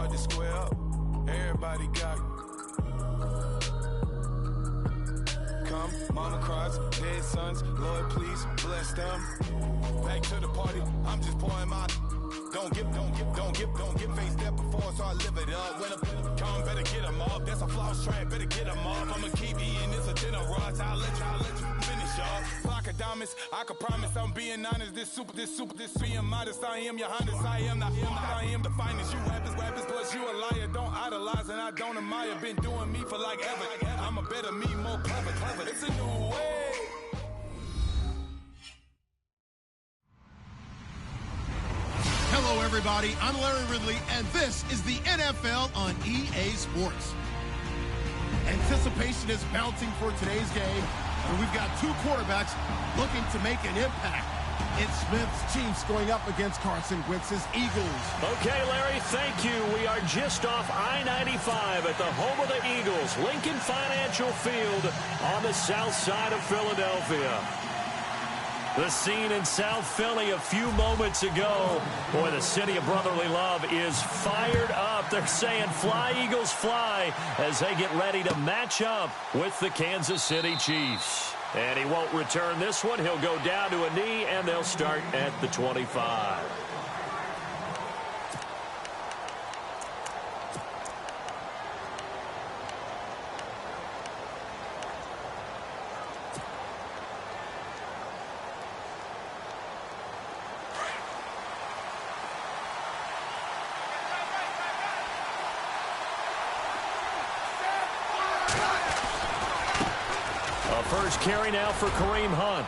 hard to square up. Everybody got come, mama cries, dead sons, Lord please bless them. Back to the party, I'm just pouring my. Don't get faced that before, so I live it up. When a come, better get them up. That's a floss track, better get them up. I'ma keep eating this a dinner rush. I'll let you finish up. Flock of diamonds, I can promise I'm being honest. This being modest. I am your highness. I am the finest. You rappers, plus you a liar. Don't idolize and I don't admire. Been doing me for like ever. I'm a better me, more clever. It's a new way. Hello, everybody. I'm Larry Ridley, and this is the NFL on EA Sports. Anticipation is mounting for today's game, and we've got two quarterbacks looking to make an impact. It's Smith's Chiefs going up against Carson Wentz's Eagles. Okay, Larry, thank you. We are just off I-95 at the home of the Eagles, Lincoln Financial Field on the south side of Philadelphia. The scene in South Philly a few moments ago. Boy, the city of brotherly love is fired up. They're saying, fly, Eagles, fly, as they get ready to match up with the Kansas City Chiefs. And he won't return this one. He'll go down to a knee, and they'll start at the 25. First carry now for Kareem Hunt.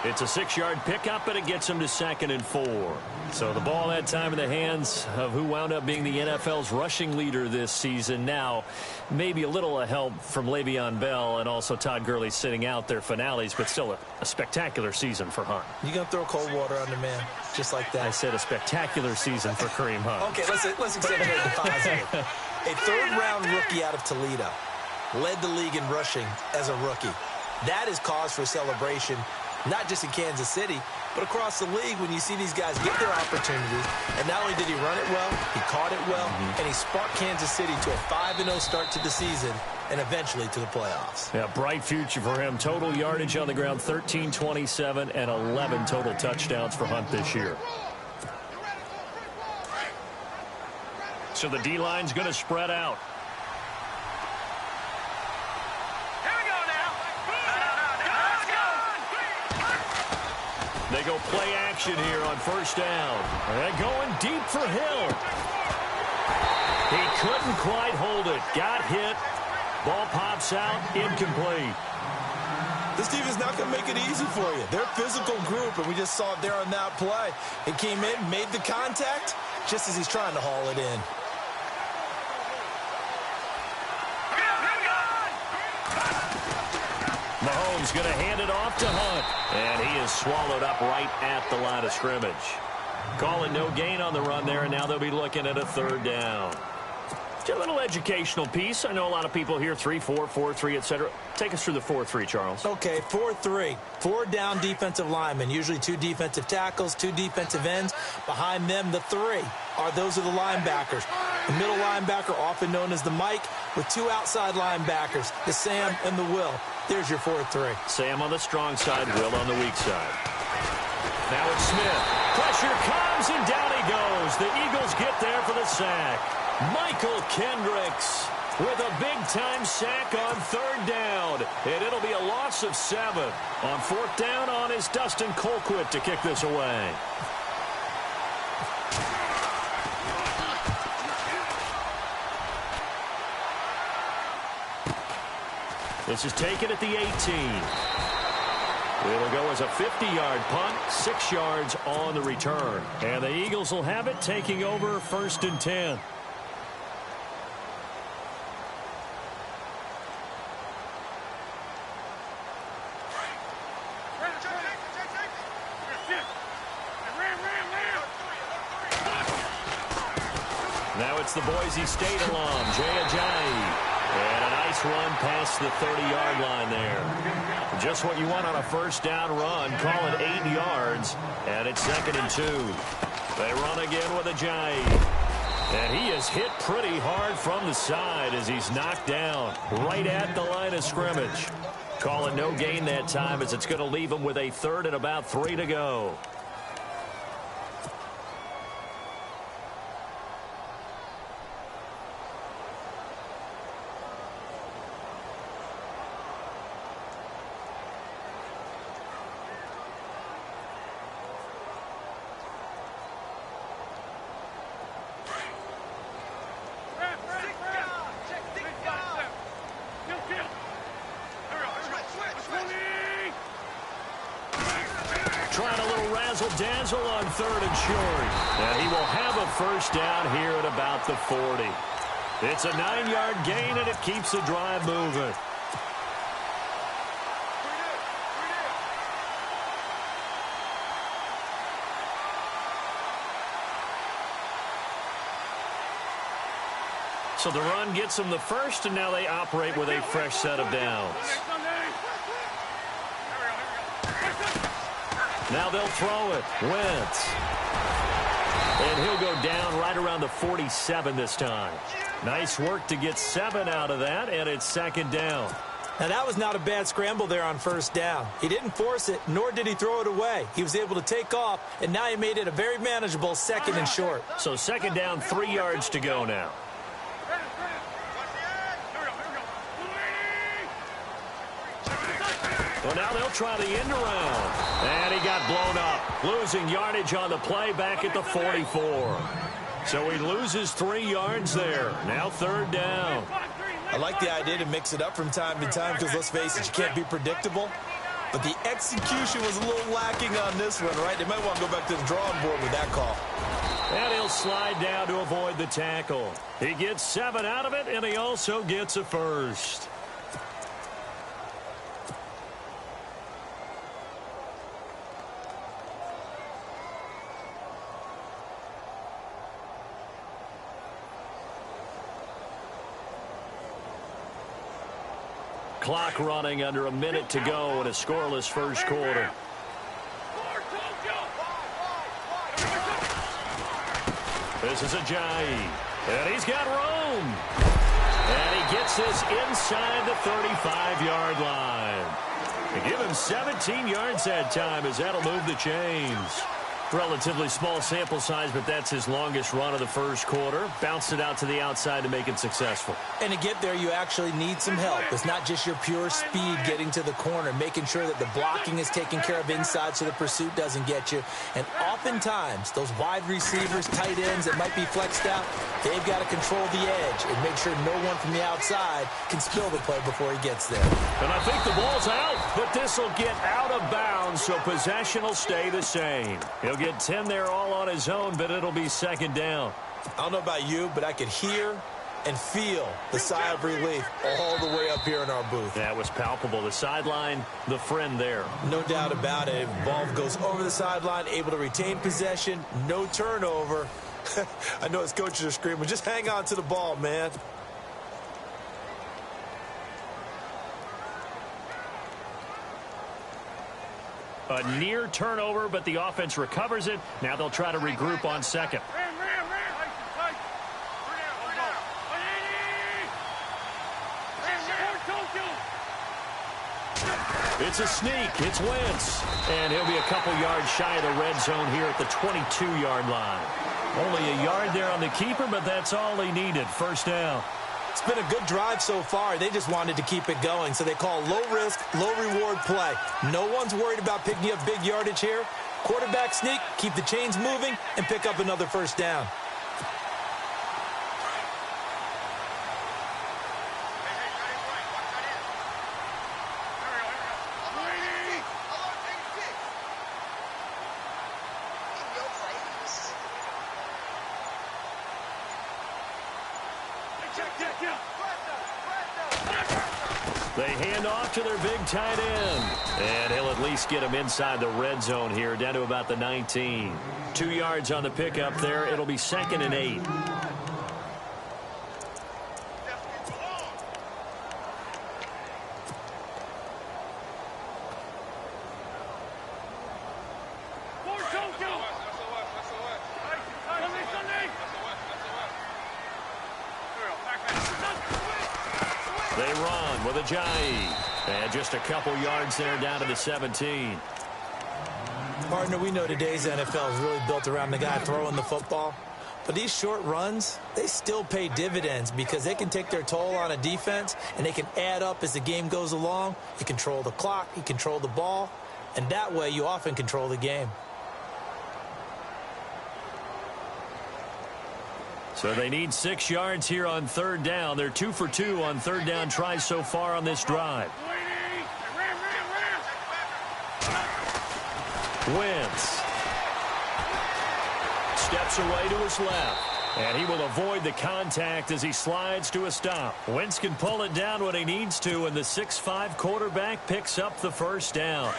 It's a 6-yard pickup, but it gets him to 2nd and 4. So the ball that time in the hands of who wound up being the NFL's rushing leader this season. Now, maybe a little help from Le'Veon Bell and also Todd Gurley sitting out their finales, but still a spectacular season for Hunt. You're going to throw cold water on the man, just like that. I said a spectacular season for Kareem Hunt. Okay, let's accentuate the positive. A third-round rookie out of Toledo. Led the league in rushing as a rookie. That is cause for celebration, not just in Kansas City, but across the league when you see these guys get their opportunities. And not only did he run it well, he caught it well, and he sparked Kansas City to a 5-0 start to the season and eventually to the playoffs. Yeah, bright future for him. Total yardage on the ground, 1327, and 11 total touchdowns for Hunt this year. So the D-line's going to spread out. They go play action here on first down. They're going deep for Hill. He couldn't quite hold it. Got hit. Ball pops out. Incomplete. This team is not going to make it easy for you. They're a physical group, and we just saw it there on that play. It came in, made the contact, just as he's trying to haul it in. Mahomes going to hand it off to Hunt. And he is swallowed up right at the line of scrimmage. Calling no gain on the run there, and now they'll be looking at a 3rd down. Just a little educational piece. I know a lot of people hear 3-4, 4-3, etc. Take us through the 4-3, Charles. Okay, 4-3. 4 down defensive linemen, usually 2 defensive tackles, 2 defensive ends. Behind them, the 3 those are the linebackers. The middle linebacker, often known as the Mike, with 2 outside linebackers, the Sam and the Will. There's your 4-3. Sam on the strong side, Will on the weak side. Now it's Smith. Pressure comes, and down he goes. The Eagles get there for the sack. Michael Kendricks with a big-time sack on 3rd down. And it'll be a loss of 7. On 4th down on is Dustin Colquitt to kick this away. This is taken at the 18. It'll go as a 50-yard punt, 6 yards on the return. And the Eagles will have it, taking over 1st and 10. Now it's the Boise State alum, Jay Ajayi. And a nice run past the 30-yard line there. Just what you want on a 1st down run. Call it 8 yards. And it's 2nd and 2. They run again with Ajayi. And he is hit pretty hard from the side as he's knocked down right at the line of scrimmage. Call it no gain that time as it's going to leave him with a third and about 3 to go. Trying a little razzle-dazzle on 3rd and short. And he will have a first down here at about the 40. It's a 9-yard gain, and it keeps the drive moving. So the run gets them the first, and now they operate with a fresh set of downs. Now they'll throw it. Wentz. And he'll go down right around the 47 this time. Nice work to get 7 out of that, and it's 2nd down. Now, that was not a bad scramble there on 1st down. He didn't force it, nor did he throw it away. He was able to take off, and now he made it a very manageable 2nd and short. So 2nd down, 3 yards to go now. Well, now they'll try the end around. And he got blown up. Losing yardage on the play back at the 44. So he loses 3 yards there. Now 3rd down. I like the idea to mix it up from time to time because, let's face it, you can't be predictable. But the execution was a little lacking on this one, right? They might want to go back to the drawing board with that call. And he'll slide down to avoid the tackle. He gets 7 out of it, and he also gets a first. Clock running under a minute to go in a scoreless first quarter. This is Ajayi. And he's got room. And he gets this inside the 35-yard line. They give him 17 yards that time as that'll move the chains. Relatively small sample size, but that's his longest run of the first quarter. Bounced it out to the outside to make it successful. And to get there, you actually need some help. It's not just your pure speed getting to the corner, making sure that the blocking is taken care of inside so the pursuit doesn't get you. And oftentimes, those wide receivers, tight ends that might be flexed out, they've got to control the edge and make sure no one from the outside can spill the play before he gets there. And I think the ball's out, but this will get out of bounds, so possession will stay the same. He'll get 10 there all on his own, but it'll be 2nd down. I don't know about you, but I could hear and feel the sigh of relief all the way up here in our booth. That was palpable. The sideline, the friend there. No doubt about it. Ball goes over the sideline, able to retain possession, no turnover. I know his coaches are screaming, just hang on to the ball, man. A near turnover, but the offense recovers it. Now they'll try to regroup on 2nd. It's a sneak. It's Wentz. And he'll be a couple yards shy of the red zone here at the 22-yard line. Only a yard there on the keeper, but that's all he needed. 1st down. It's been a good drive so far. They just wanted to keep it going, so they call low-risk, low-reward play. No one's worried about picking up big yardage here. Quarterback sneak, keep the chains moving, and pick up another 1st down. They hand off to their big tight end. And he'll at least get him inside the red zone here, down to about the 19. 2 yards on the pickup there. It'll be 2nd and 8. They run with Ajayi. And just a couple yards there down to the 17. Partner, we know today's NFL is really built around the guy throwing the football. But these short runs, they still pay dividends because they can take their toll on a defense, and they can add up as the game goes along. You control the clock, you control the ball, and that way you often control the game. So they need 6 yards here on third down. They're 2 for 2 on third down tries so far on this drive. Wentz steps away to his left, and he will avoid the contact as he slides to a stop. Wentz can pull it down when he needs to, and the 6'5" quarterback picks up the first down.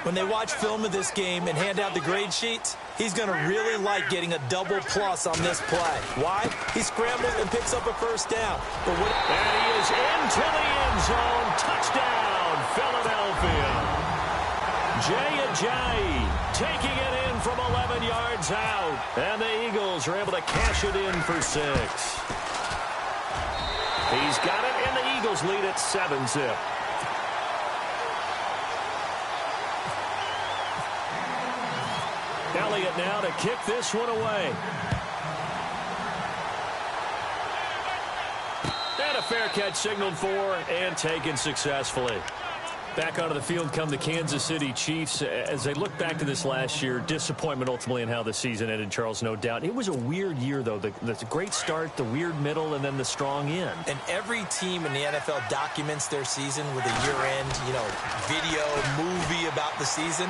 When they watch film of this game and hand out the grade sheets, he's going to really like getting a double plus on this play. Why? He scrambles and picks up a first down. And he is into the end zone. Touchdown, Philadelphia. Jay Ajayi taking it in from 11 yards out. And the Eagles are able to cash it in for 6. He's got it, and the Eagles lead at 7-zip. Elliott now to kick this one away. And a fair catch signaled for and taken successfully. Back onto the field come the Kansas City Chiefs. As they look back to this last year, disappointment ultimately in how the season ended, Charles, no doubt. It was a weird year, though. The great start, the weird middle, and then the strong end. And every team in the NFL documents their season with a year-end, video, movie about the season.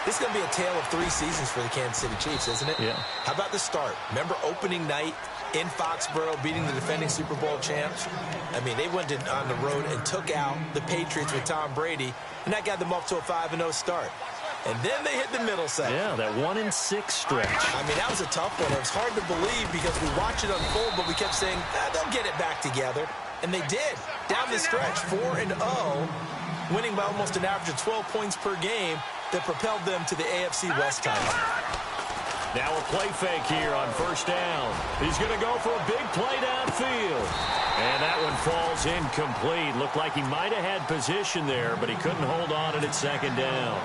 This is going to be a tale of 3 seasons for the Kansas City Chiefs, isn't it? Yeah. How about the start? Remember opening night in Foxborough, beating the defending Super Bowl champs? I mean, they went on the road and took out the Patriots with Tom Brady, and that got them up to a 5-0 start. And then they hit the middle section. Yeah, that 1-6 stretch. I mean, that was a tough one. It was hard to believe because we watched it unfold, but we kept saying, they'll get it back together. And they did. Down the stretch, 4-0, winning by almost an average of 12 points per game that propelled them to the AFC West title. Now a play fake here on first down. He's going to go for a big play downfield. And that one falls incomplete. Looked like he might have had position there, but he couldn't hold on at second down.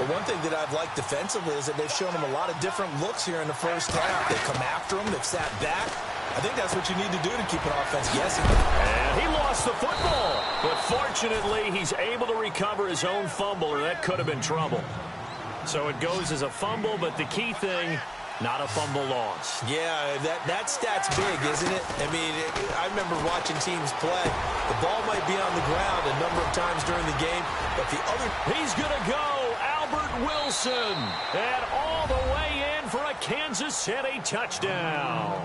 But one thing that I've liked defensively is that they've shown him a lot of different looks here in the first half. They've come after him. They've sat back. I think that's what you need to do to keep an offense guessing. And he lost the football. But fortunately, he's able to recover his own fumble, or that could have been trouble. So it goes as a fumble, but the key thing, not a fumble loss. Yeah, that stat's big, isn't it? I mean, I remember watching teams play. The ball might be on the ground a number of times during the game, but the other... He's going to go, Albert Wilson. And all the way in for a Kansas City touchdown.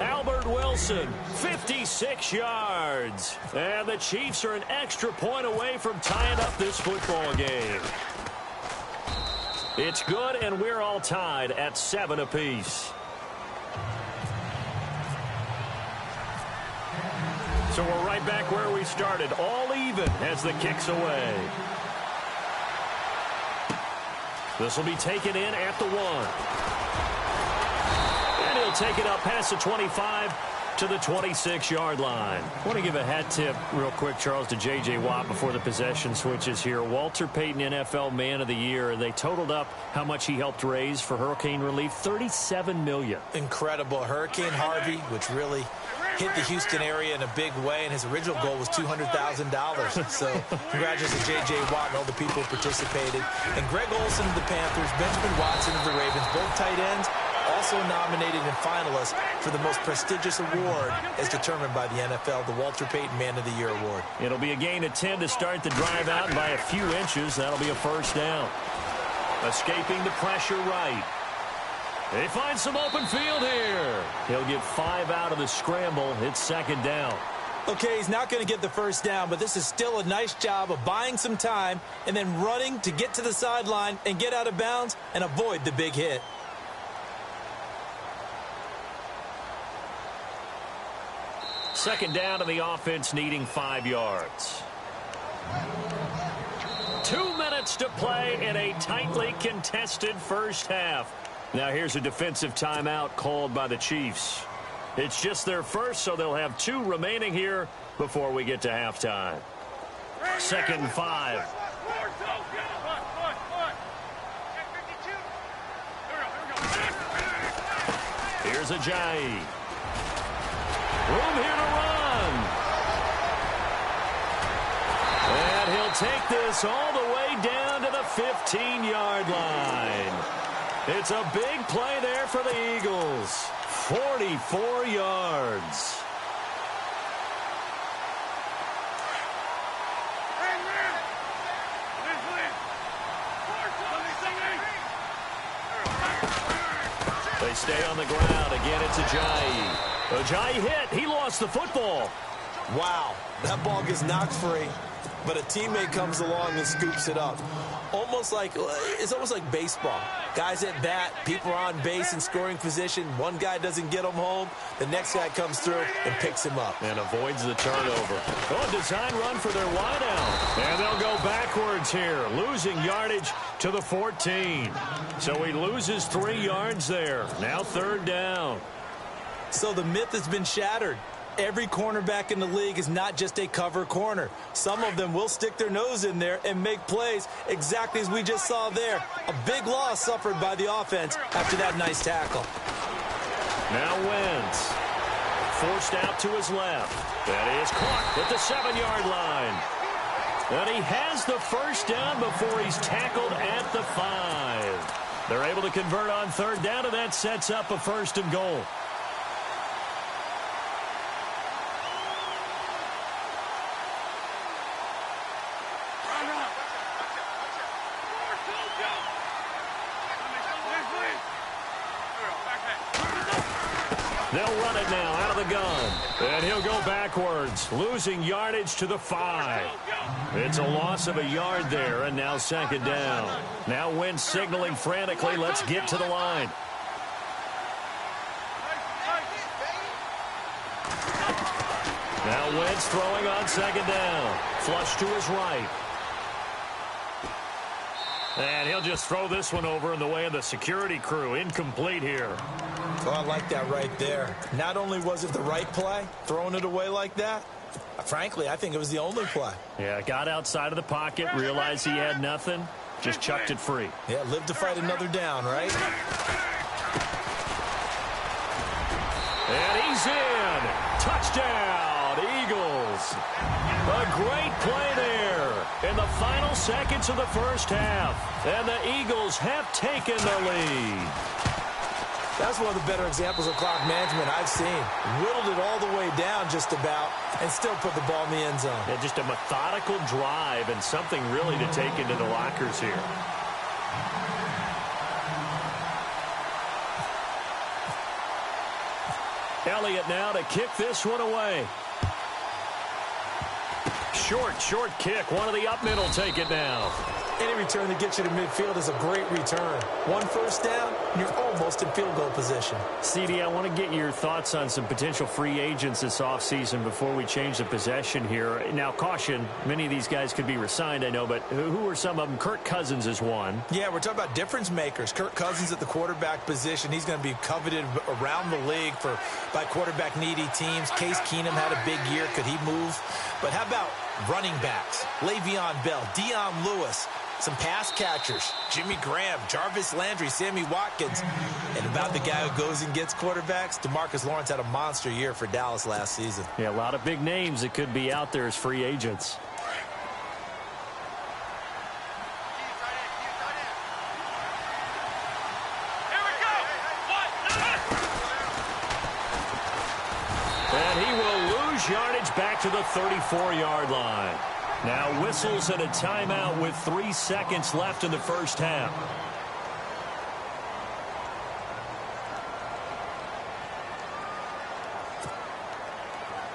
Albert Wilson, 56 yards. And the Chiefs are an extra point away from tying up this football game. It's good, and we're all tied at 7 apiece. So we're right back where we started, all even as the kick's away. This will be taken in at the 1. And he'll take it up past the 25 to the 26-yard line. I want to give a hat tip real quick, Charles, to J.J. Watt before the possession switches here. Walter Payton, NFL Man of the Year. They totaled up how much he helped raise for hurricane relief, $37 million. Incredible. Hurricane Harvey, which really hit the Houston area in a big way, and his original goal was $200,000. So congratulations to J.J. Watt and all the people who participated. And Greg Olsen of the Panthers, Benjamin Watson of the Ravens, both tight ends, also nominated and finalists for the most prestigious award as determined by the NFL, the Walter Payton Man of the Year Award. It'll be a gain of 10 to start the drive out, and by a few inches, that'll be a first down. Escaping the pressure right. They find some open field here. He'll get 5 out of the scramble. It's second down. Okay, he's not going to get the first down, but this is still a nice job of buying some time and then running to get to the sideline and get out of bounds and avoid the big hit. Second down, and the offense needing 5 yards. 2 minutes to play in a tightly contested first half. Now here's a defensive timeout called by the Chiefs. It's just their first, so they'll have 2 remaining here before we get to halftime. 2nd and 5. Here's Ajayi. Room here to run. And he'll take this all the way down to the 15-yard line. It's a big play there for the Eagles. 44 yards. They stay on the ground. Again, it's Ajayi. Ajayi hit. He lost the football. Wow, that ball gets knocked free, but a teammate comes along and scoops it up. It's almost like baseball. Guys at bat, people are on base in scoring position. One guy doesn't get him home. The next guy comes through and picks him up. And avoids the turnover. Oh, design run for their wideout. And they'll go backwards here, losing yardage to the 14. So he loses 3 yards there. Now 3rd down. So the myth has been shattered. Every cornerback in the league is not just a cover corner. Some of them will stick their nose in there and make plays exactly as we just saw there. A big loss suffered by the offense after that nice tackle. Now Wentz. Forced out to his left. That is caught at the 7-yard line. And he has the first down before he's tackled at the 5. They're able to convert on 3rd down, and that sets up a 1st and goal. They'll run it now out of the gun. And he'll go backwards, losing yardage to the 5. It's a loss of a yard there, and now 2nd down. Now Wentz signaling frantically, let's get to the line. Now Wentz throwing on 2nd down. Flush to his right. And he'll just throw this one over in the way of the security crew. Incomplete here. Oh, I like that right there. Not only was it the right play, throwing it away like that, frankly, I think it was the only play. Yeah, got outside of the pocket, realized he had nothing, just chucked it free. Yeah, live to fight another down, right? And he's in. Touchdown, Eagles. A great play there in the final seconds of the 1st half. And the Eagles have taken the lead. That's one of the better examples of clock management I've seen. Whittled it all the way down just about and still put the ball in the end zone. Yeah, just a methodical drive and something really to take into the lockers here. Elliott now to kick this one away. Short kick. One of the up middle take it now. Any return that gets you to midfield is a great return. 1 first down, you're almost in field goal position. CD, I want to get your thoughts on some potential free agents this offseason before we change the possession here. Now, caution, many of these guys could be re-signed, I know, but who are some of them? Kirk Cousins is one. Yeah, we're talking about difference makers. Kirk Cousins at the quarterback position. He's going to be coveted around the league by quarterback-needy teams. Case Keenum had a big year. Could he move? But how about running backs? Le'Veon Bell, Dion Lewis. Some pass catchers, Jimmy Graham, Jarvis Landry, Sammy Watkins. And about the guy who goes and gets quarterbacks, DeMarcus Lawrence had a monster year for Dallas last season. Yeah, a lot of big names that could be out there as free agents. And he will lose yardage back to the 34-yard line. Now whistles and a timeout with 3 seconds left in the 1st half.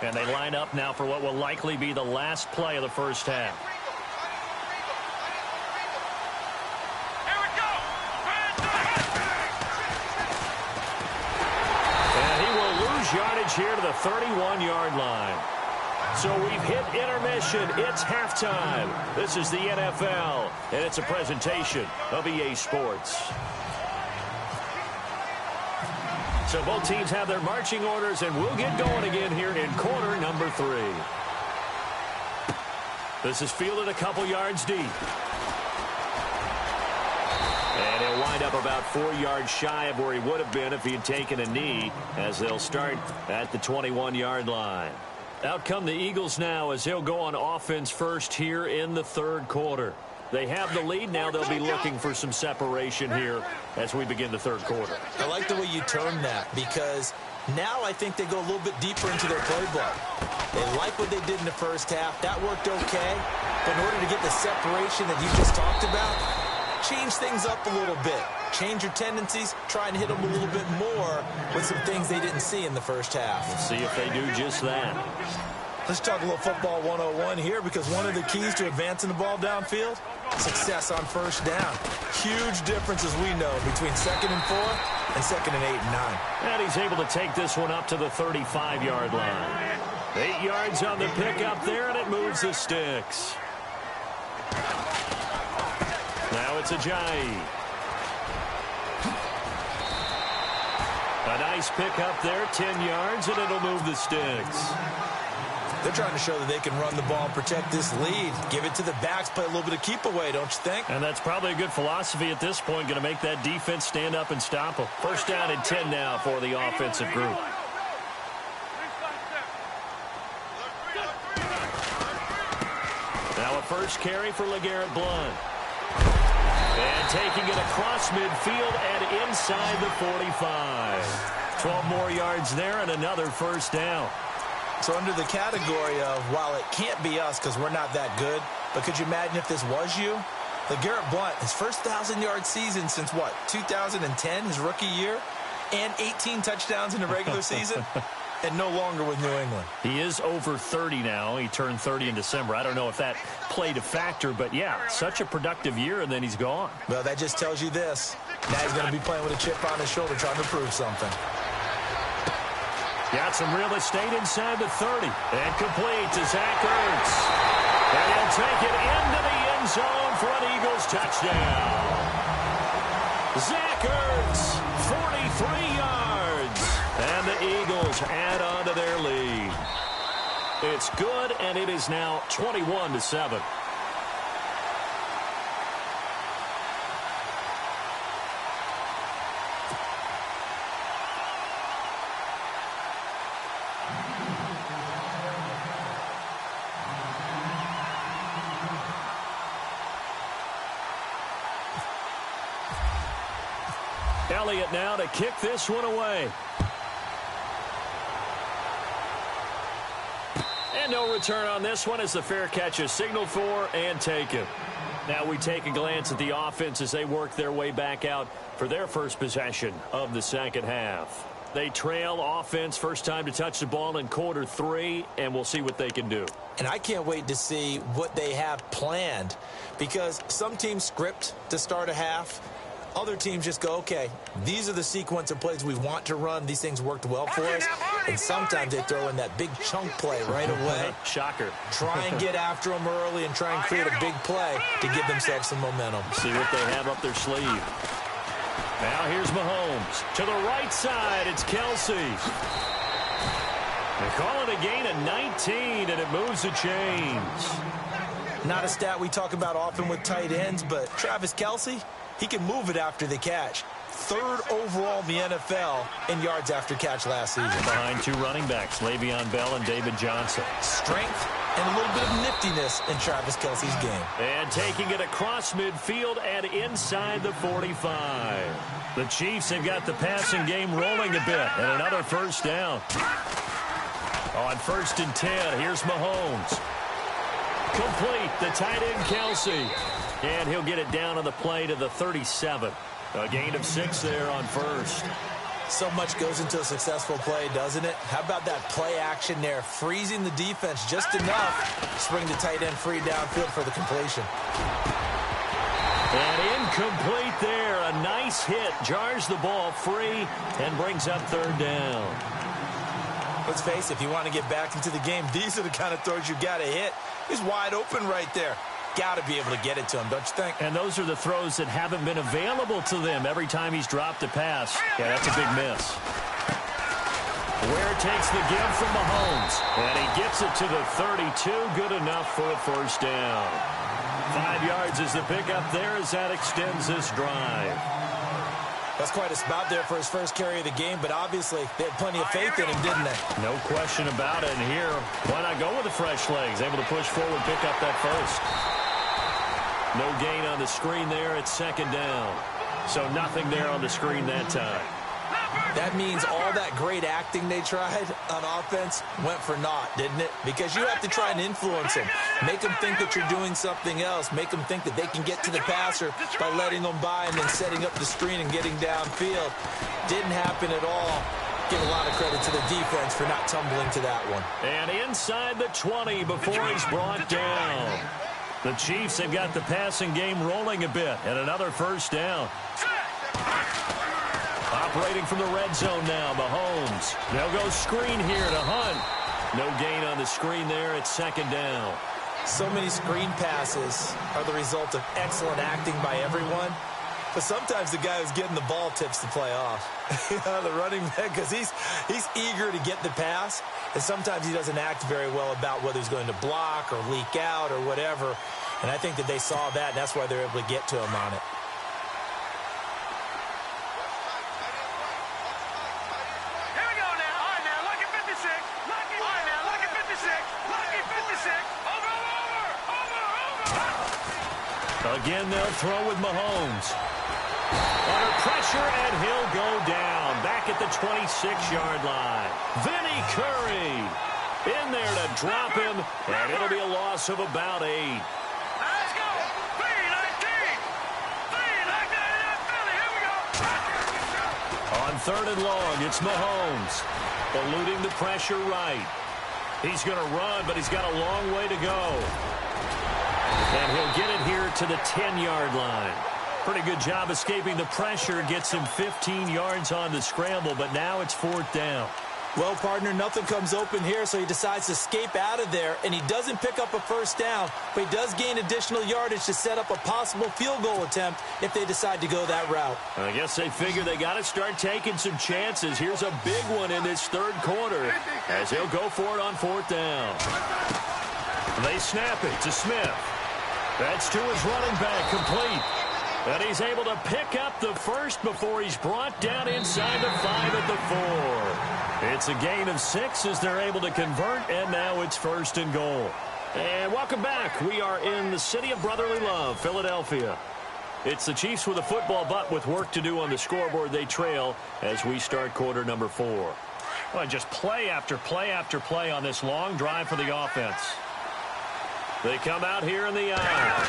And they line up now for what will likely be the last play of the 1st half. And he will lose yardage here to the 31-yard line. So we've hit intermission. It's halftime. This is the NFL, and it's a presentation of EA Sports. So both teams have their marching orders, and we'll get going again here in quarter number 3. This is fielded a couple yards deep. And he'll wind up about 4 yards shy of where he would have been if he had taken a knee, as they'll start at the 21-yard line. Out come the Eagles now as he'll go on offense first here in the third quarter. They have the lead. Now they'll be looking for some separation here as we begin the third quarter. I like the way you termed that, because now I think they go a little bit deeper into their playbook. They like what they did in the first half. That worked okay. But in order to get the separation that you just talked about, change things up a little bit. Change your tendencies. Try and hit them a little bit more with some things they didn't see in the first half. We'll see if they do just that. Let's talk a little football 101 here, because one of the keys to advancing the ball downfield, success on first down. Huge difference, as we know, between 2nd and 4 and 2nd and 8 and 9. And he's able to take this one up to the 35-yard line. 8 yards on the pickup there, and it moves the sticks. Now it's Ajayi. A nice pickup there, 10 yards, and it'll move the sticks. They're trying to show that they can run the ball and protect this lead. Give it to the backs, play a little bit of keep away, don't you think? And that's probably a good philosophy at this point, going to make that defense stand up and stop them. First down and 10 now for the offensive group. Now a first carry for LeGarrette Blount. And taking it across midfield and inside the 45. 12 more yards there and another first down. So under the category of, while it can't be us because we're not that good, but could you imagine if this was you? LeGarrette Blount, his first 1,000-yard season since, what, 2010, his rookie year, and 18 touchdowns in the regular season, and no longer with New England. He is over 30 now. He turned 30 in December. I don't know if that played a factor, but, yeah, such a productive year, and then he's gone. Well, that just tells you this. Now he's going to be playing with a chip on his shoulder trying to prove something. Got some real estate inside the 30. And complete to Zach Ertz. And he'll take it into the end zone for an Eagles touchdown. Zach Ertz, 43 yards. And the Eagles add on to their lead. It's good, and it is now 21-7. Elliott now to kick this one away. And no return on this one as the fair catch is signaled for and taken. Now we take a glance at the offense as they work their way back out for their first possession of the second half. They trail offense, first time to touch the ball in quarter 3, and we'll see what they can do. And I can't wait to see what they have planned, because some teams script to start a half. Other teams just go, okay, these are the sequence of plays we want to run. These things worked well for us. And sometimes they throw in that big chunk play right away. Shocker. Try and get after them early and try and create a big play to give themselves some momentum. See what they have up their sleeve. Now here's Mahomes. To the right side, it's Kelsey. They call it a gain of 19, and it moves the chains. Not a stat we talk about often with tight ends, but Travis Kelsey, he can move it after the catch. 3rd overall in the NFL in yards after catch last season. Behind 2 running backs, Le'Veon Bell and David Johnson. Strength and a little bit of niftiness in Travis Kelsey's game. And taking it across midfield and inside the 45. The Chiefs have got the passing game rolling a bit, and another first down. On 1st and 10, here's Mahomes. Complete, the tight end Kelsey. And he'll get it down on the play to the 37. A gain of 6 there on 1st. So much goes into a successful play, doesn't it? How about that play action there, freezing the defense just enough to spring the tight end free downfield for the completion. And incomplete there. A nice hit, jars the ball free and brings up 3rd down. Let's face it, if you want to get back into the game, these are the kind of throws you got to hit. He's wide open right there. Got to be able to get it to him, don't you think? And those are the throws that haven't been available to them every time he's dropped a pass. Yeah, that's a big miss. Ware takes the give from Mahomes, and he gets it to the 32. Good enough for a first down. 5 yards is the pickup there as that extends this drive. That's quite a spot there for his first carry of the game, but obviously they had plenty of faith in him, didn't they? No question about it. And here, why not go with the fresh legs? Able to push forward, pick up that first. No gain on the screen there. It's second down. So nothing there on the screen that time. That means all that great acting they tried on offense went for naught, didn't it? Because you have to try and influence them. Make them think that you're doing something else. Make them think that they can get to the passer by letting them by and then setting up the screen and getting downfield. Didn't happen at all. Give a lot of credit to the defense for not tumbling to that one. And inside the 20 before he's brought down. The Chiefs have got the passing game rolling a bit, and another first down. Operating from the red zone now, Mahomes. They'll go screen here to Hunt. No gain on the screen there. It's second down. So many screen passes are the result of excellent acting by everyone. But sometimes the guy who's getting the ball tips the play off. The running back, because he's eager to get the pass. And sometimes he doesn't act very well about whether he's going to block or leak out or whatever. And I think that they saw that, and that's why they're able to get to him on it. Again, they'll throw with Mahomes. Under pressure, and he'll go down. Back at the 26-yard line. Vinny Curry in there to drop him, and it'll be a loss of about 8. Let's go. 3-19. 3-19. Here we go. On third and long, it's Mahomes. Eluding the pressure right. He's going to run, but he's got a long way to go. And he'll get it here to the 10-yard line. Pretty good job escaping the pressure. Gets him 15 yards on the scramble, but now it's fourth down. Well, partner, nothing comes open here, so he decides to escape out of there, and he doesn't pick up a first down, but he does gain additional yardage to set up a possible field goal attempt if they decide to go that route. I guess they figure they got to start taking some chances. Here's a big one in this third quarter as he'll go for it on fourth down. They snap it to Smith. That's to his running back, complete. And he's able to pick up the first before he's brought down inside the 5 at the 4. It's a gain of 6 as they're able to convert, and now it's first and goal. And welcome back. We are in the city of brotherly love, Philadelphia. It's the Chiefs with a football, but with work to do on the scoreboard. They trail as we start quarter number 4. Well, just play after play after play on this long drive for the offense. They come out here in the aisle.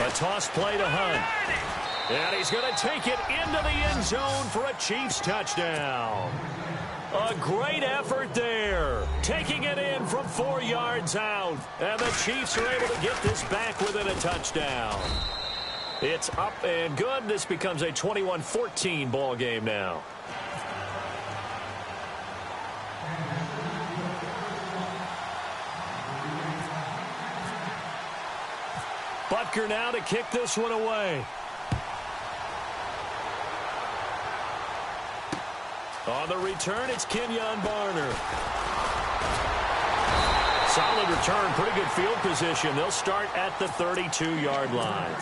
A toss play to Hunt. And he's going to take it into the end zone for a Chiefs touchdown. A great effort there. Taking it in from 4 yards out. And the Chiefs are able to get this back within a touchdown. It's up and good. This becomes a 21-14 ball game now. Butker now to kick this one away. On the return, it's Kenyon Barner. Solid return, pretty good field position. They'll start at the 32-yard line.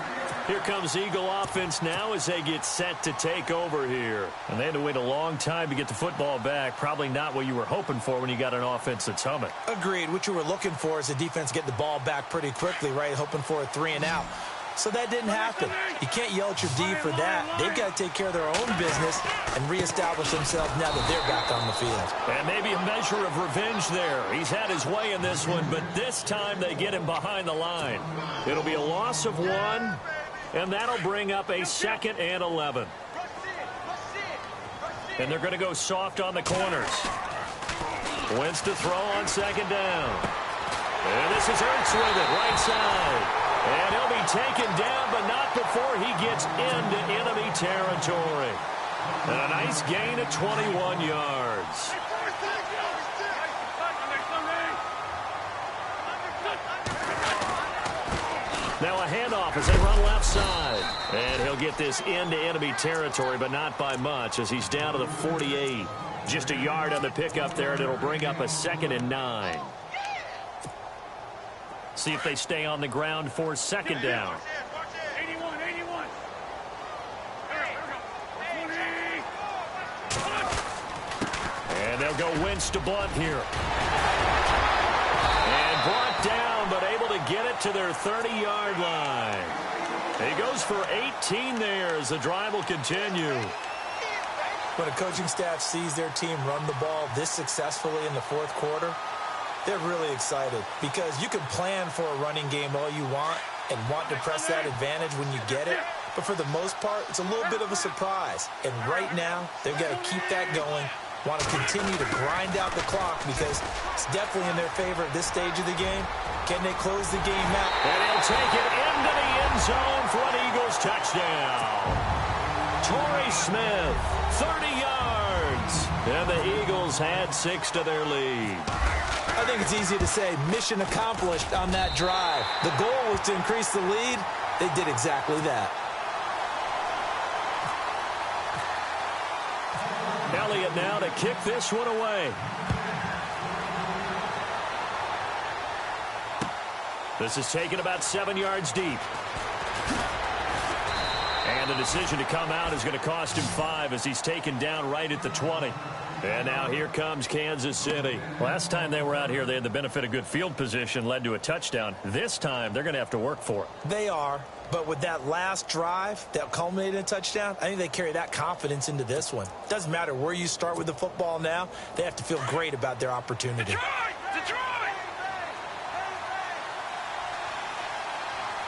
Here comes Eagle offense now as they get set to take over here. And they had to wait a long time to get the football back. Probably not what you were hoping for when you got an offense that's humming. Agreed. What you were looking for is the defense get the ball back pretty quickly, right? Hoping for a 3 and out. So that didn't happen. You can't yell at your D for that. They've got to take care of their own business and reestablish themselves now that they're back on the field. And maybe a measure of revenge there. He's had his way in this one, but this time they get him behind the line. It'll be a loss of 1. And that'll bring up a 2nd and 11. And they're going to go soft on the corners. Wentz to throw on 2nd down. And this is Ertz with it, right side. And he'll be taken down, but not before he gets into enemy territory. And a nice gain of 21 yards. Now a handoff as they run left side. And he'll get this into enemy territory, but not by much as he's down to the 48. Just a yard on the pickup there, and it'll bring up a 2nd and 9. See if they stay on the ground for 2nd down. 81, 81. And they'll go Wentz to Blunt here. And brought down, but able to get it to their 30-yard line. He goes for 18 there as the drive will continue. When a coaching staff sees their team run the ball this successfully in the 4th quarter, they're really excited because you can plan for a running game all you want and want to press that advantage when you get it. But for the most part, it's a little bit of a surprise. And right now, they've got to keep that going, want to continue to grind out the clock because it's definitely in their favor at this stage of the game. Can they close the game out? And he'll take it into the end zone for an Eagles touchdown. Torrey Smith, 30 yards. And the Eagles had 6 to their lead. I think it's easy to say mission accomplished on that drive. The goal was to increase the lead. They did exactly that. Elliott now to kick this one away. This is taken about 7 yards deep. And the decision to come out is going to cost him 5 as he's taken down right at the 20. And now here comes Kansas City. Last time they were out here, they had the benefit of good field position, led to a touchdown. This time, they're going to have to work for it. They are, but with that last drive that culminated in a touchdown, I think they carry that confidence into this one. Doesn't matter where you start with the football now, they have to feel great about their opportunity. Detroit! Detroit!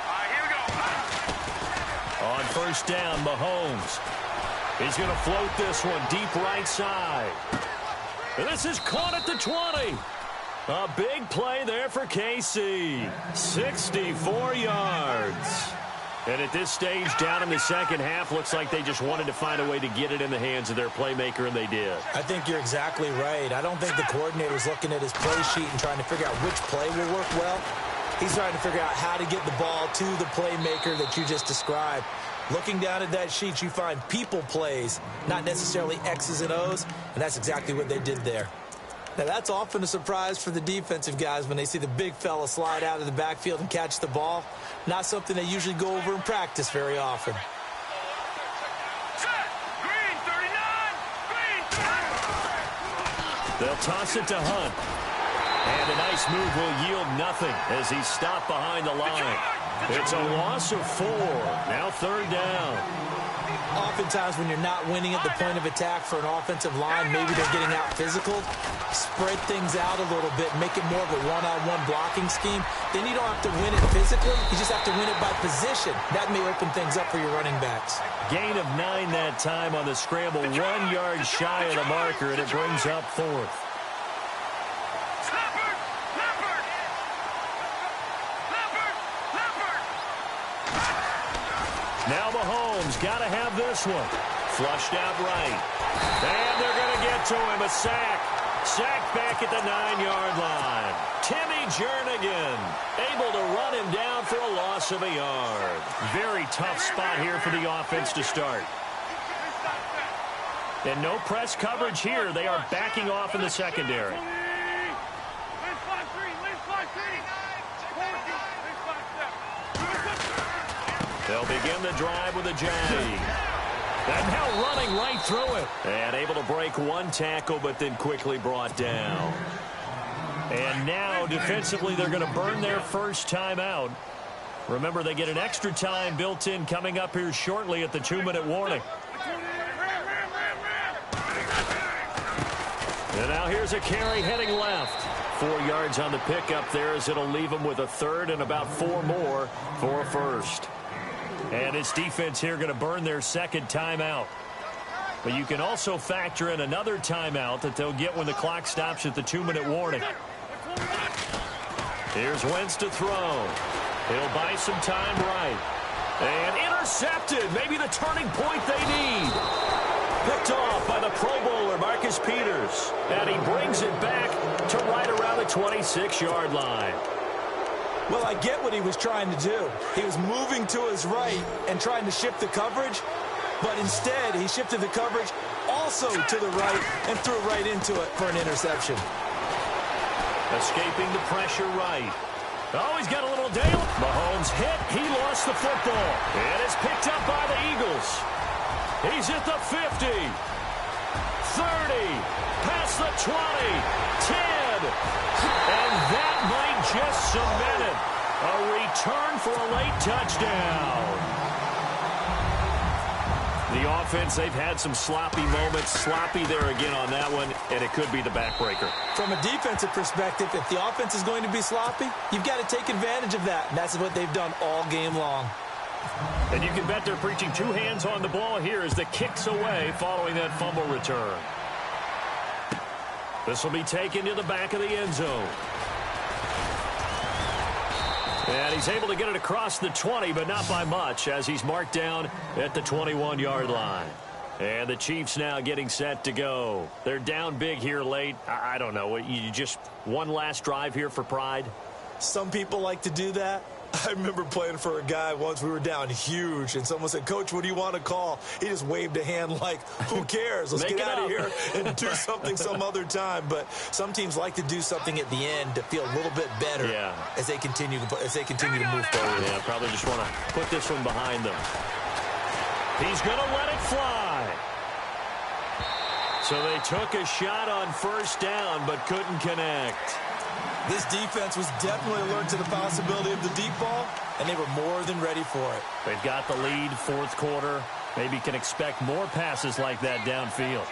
All right, here we go. On 1st down, Mahomes. He's going to float this one deep right side. And this is caught at the 20. A big play there for KC. 64 yards. And at this stage, down in the second half, looks like they just wanted to find a way to get it in the hands of their playmaker, and they did. I think you're exactly right. I don't think the coordinator's looking at his play sheet and trying to figure out which play will work well. He's trying to figure out how to get the ball to the playmaker that you just described. Looking down at that sheet, you find people plays, not necessarily X's and O's, and that's exactly what they did there. Now, that's often a surprise for the defensive guys when they see the big fella slide out of the backfield and catch the ball. Not something they usually go over in practice very often. Set! Green, 39! Green! They'll toss it to Hunt. And a nice move will yield nothing as he's stopped behind the line. It's a loss of 4. Now 3rd down. Oftentimes when you're not winning at the point of attack for an offensive line, maybe they're getting out physical. Spread things out a little bit, make it more of a one-on-one blocking scheme. Then you don't have to win it physically. You just have to win it by position. That may open things up for your running backs. Gain of 9 that time on the scramble. 1 yard shy of the marker, and it brings up 4th. Now Mahomes got to have this one. Flushed out right. And they're going to get to him. A sack. Sack back at the 9-yard line. Timmy Jernigan able to run him down for a loss of a yard. Very tough spot here for the offense to start. And no press coverage here. They are backing off in the secondary. They'll begin the drive with a J. And now running right through it. And able to break 1 tackle, but then quickly brought down. And now, defensively, they're going to burn their first timeout. Remember, they get an extra time built in coming up here shortly at the 2-minute warning. And now here's a carry heading left. 4 yards on the pickup there as it'll leave them with a 3rd and about 4 more for a first. And its defense here going to burn their second timeout. But you can also factor in another timeout that they'll get when the clock stops at the 2-minute warning. Here's Wentz to throw. He'll buy some time right. And intercepted. Maybe the turning point they need. Picked off by the Pro Bowler, Marcus Peters. And he brings it back to right around the 26-yard line. Well, I get what he was trying to do. He was moving to his right and trying to shift the coverage, but instead he shifted the coverage also to the right and threw right into it for an interception. Escaping the pressure right. Oh, he's got a little Dale. Mahomes hit. He lost the football. It is picked up by the Eagles. He's at the 50. 30. Past the 20. 10. And that might just cement it. A return for a late touchdown. The offense, they've had some sloppy moments. Sloppy there again on that one, and it could be the backbreaker. From a defensive perspective, if the offense is going to be sloppy, you've got to take advantage of that. And that's what they've done all game long. And you can bet they're preaching two hands on the ball here as the kick's away following that fumble return. This will be taken to the back of the end zone. And he's able to get it across the 20, but not by much, as he's marked down at the 21-yard line. And the Chiefs now getting set to go. They're down big here late. I don't know. You just one last drive here for pride? Some people like to do that. I remember playing for a guy once. We were down huge, and someone said, "Coach, what do you want to call?" He just waved a hand like, who cares? Let's get out of here and do something some other time. But some teams like to do something at the end to feel a little bit better as they continue to move forward. Yeah, probably just want to put this one behind them. He's going to let it fly. So they took a shot on first down, but couldn't connect. This defense was definitely alert to the possibility of the deep ball, and they were more than ready for it. They've got the lead, fourth quarter. Maybe can expect more passes like that downfield.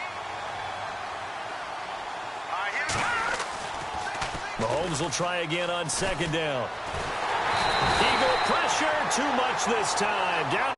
Mahomes will try again on second down. Eagle pressure, too much this time. Down.